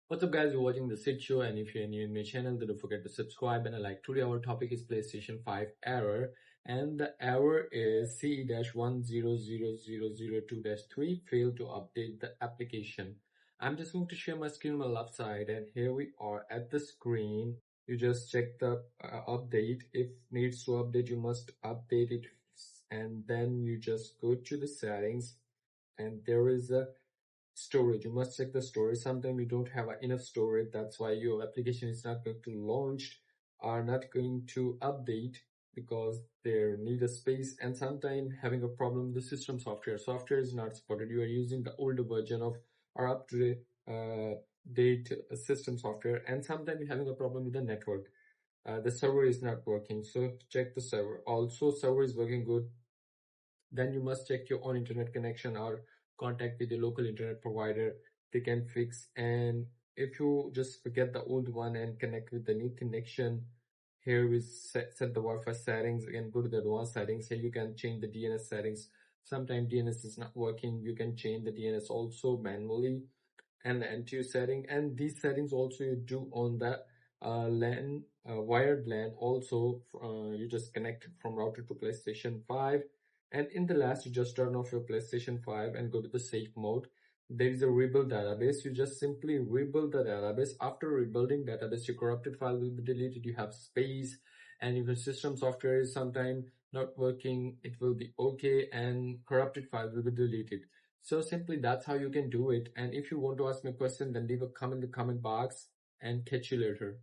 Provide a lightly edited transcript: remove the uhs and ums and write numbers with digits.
What's up guys, you're watching the Sit Show, and if you're new in my channel, then don't forget to subscribe and like. Today our topic is PlayStation 5 error, and the error is CE-100002-3, failed to update the application. I'm just going to share my screen on the left side, and here we are at the screen. You just check the update. If needs to update, you must update it, and then you just go to the settings, and there is a storage. You must check the storage. Sometimes you don't have enough storage, that's why your application is not going to launch or not going to update, because they need a space. And sometimes having a problem with the system software is not supported. You are using the older version of or up to date system software, and sometimes you're having a problem with the network. The server is not working, so check the server. Also, server is working good, then you must check your own internet connection or contact with the local internet provider. They can fix. And if you just forget the old one and connect with the new connection, here we set the Wi-Fi settings. Again, go to the advanced settings. Here you can change the DNS settings. Sometimes DNS is not working, you can change the DNS also manually, and the NTU setting. And these settings also you do on the LAN, wired LAN also. You just connect from router to PlayStation 5, and in the last you just turn off your PlayStation 5 and go to the safe mode. There is a rebuild database. You just simply rebuild the database. After rebuilding database, your corrupted file will be deleted. You have space, and if your system software is sometime not working, it will be okay, and corrupted file will be deleted. So simply that's how you can do it. And if you want to ask me a question, then leave a comment in the comment box, and catch you later.